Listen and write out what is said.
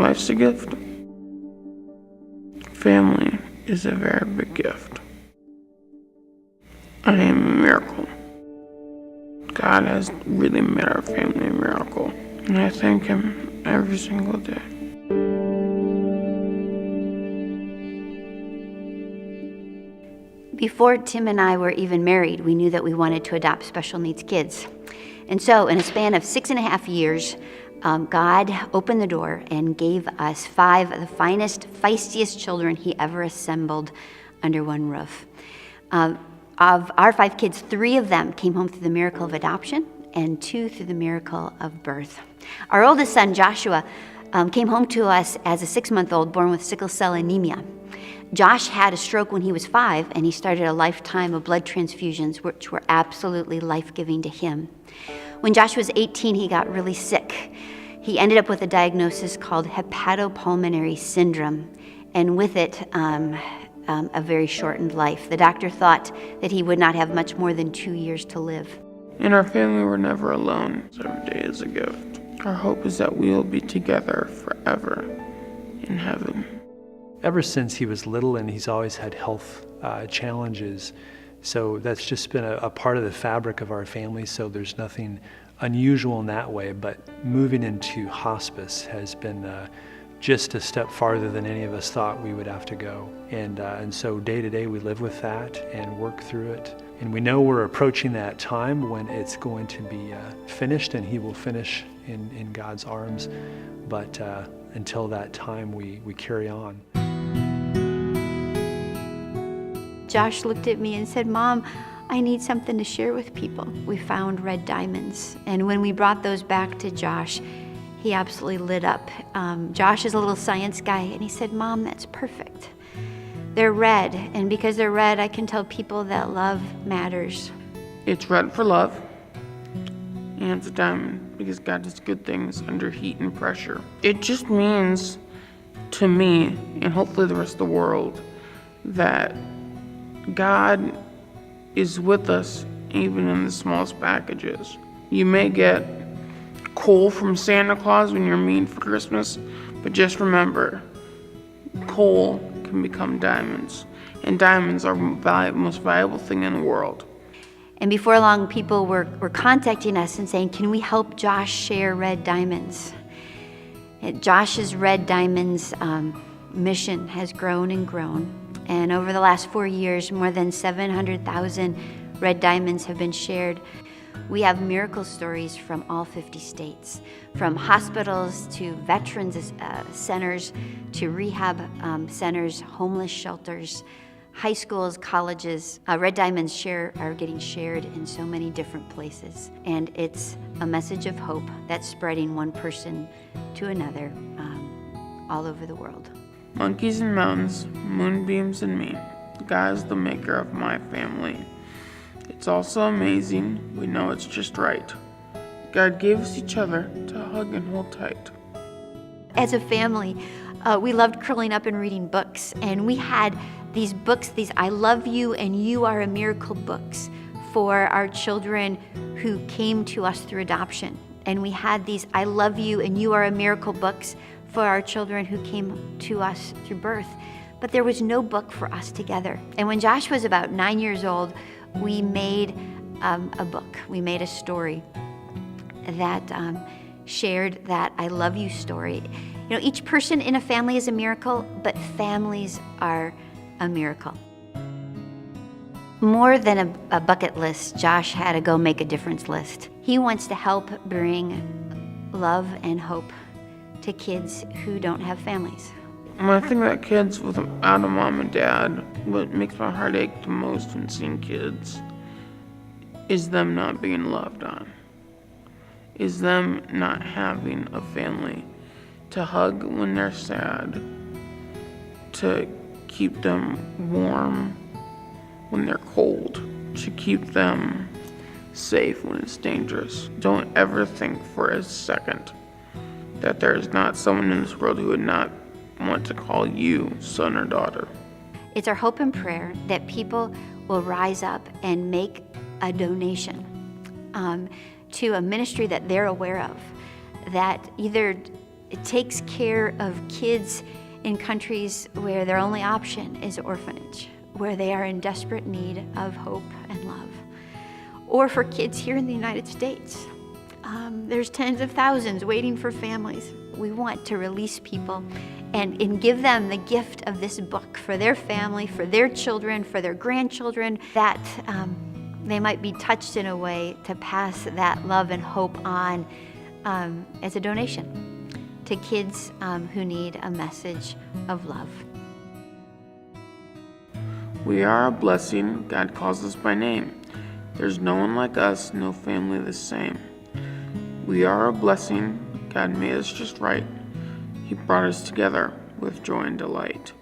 Life's a gift. Family is a very big gift. I am a miracle. God has really made our family a miracle, and I thank Him every single day. Before Tim and I were even married, we knew that we wanted to adopt special needs kids. And so in a span of 6.5 years, God opened the door and gave us 5 of the finest, feistiest children He ever assembled under one roof. Of our 5 kids, 3 of them came home through the miracle of adoption and 2 through the miracle of birth. Our oldest son, Joshua, came home to us as a 6-month-old born with sickle cell anemia. Josh had a stroke when he was 5, and he started a lifetime of blood transfusions, which were absolutely life-giving to him. When Josh was 18, he got really sick. He ended up with a diagnosis called hepatopulmonary syndrome, and with it, a very shortened life. The doctor thought that he would not have much more than 2 years to live. In our family, we're never alone. Every day is a gift. Our hope is that we will be together forever in heaven. Ever since he was little, and he's always had health challenges, so that's just been a part of the fabric of our family, so there's nothing unusual in that way, but moving into hospice has been just a step farther than any of us thought we would have to go. And so day to day we live with that and work through it. And we know we're approaching that time when it's going to be finished, and he will finish in God's arms. But until that time, we carry on. Josh looked at me and said, "Mom, I need something to share with people." We found red diamonds, and when we brought those back to Josh, he absolutely lit up. Josh is a little science guy, and he said, "Mom, that's perfect. They're red, and because they're red, I can tell people that love matters." It's red for love, and it's a diamond because God does good things under heat and pressure. It just means to me, and hopefully the rest of the world, that God is with us even in the smallest packages. You may get coal from Santa Claus when you're mean for Christmas, but just remember, coal can become diamonds, and diamonds are the most valuable thing in the world. And before long, people were contacting us and saying, "Can we help Josh share red diamonds?" Josh's Red Diamonds mission has grown and grown. And over the last 4 years, more than 700,000 red diamonds have been shared. We have miracle stories from all 50 states, from hospitals to veterans centers to rehab centers, homeless shelters, high schools, colleges. Red diamonds are getting shared in so many different places. And it's a message of hope that's spreading one person to another all over the world. Monkeys and mountains, moonbeams and me. God is the maker of my family. It's also amazing. We know it's just right. God gave us each other to hug and hold tight. As a family, we loved curling up and reading books, and we had these books, these I Love You and You Are a Miracle books for our children who came to us through adoption. And we had these I Love You and You Are a Miracle books for our children who came to us through birth. But there was no book for us together. And when Josh was about 9 years old, we made a book. We made a story that shared that I love you story. You know, each person in a family is a miracle, but families are a miracle. More than a bucket list, Josh had a go make a difference list. He wants to help bring love and hope to kids who don't have families. When I think about kids without a mom and dad, what makes my heart ache the most when seeing kids is them not being loved on. Is them not having a family to hug when they're sad, to keep them warm when they're cold, to keep them safe when it's dangerous. Don't ever think for a second that there is not someone in this world who would not want to call you son or daughter. It's our hope and prayer that people will rise up and make a donation to a ministry that they're aware of, that either It takes care of kids in countries where their only option is orphanage, where they are in desperate need of hope and love. Or for kids here in the United States. There's tens of thousands waiting for families. We want to release people and give them the gift of this book for their family, for their children, for their grandchildren, that they might be touched in a way to pass that love and hope on as a donation to kids who need a message of love. We are a blessing. God calls us by name. There's no one like us, no family the same. We are a blessing. God made us just right. He brought us together with joy and delight.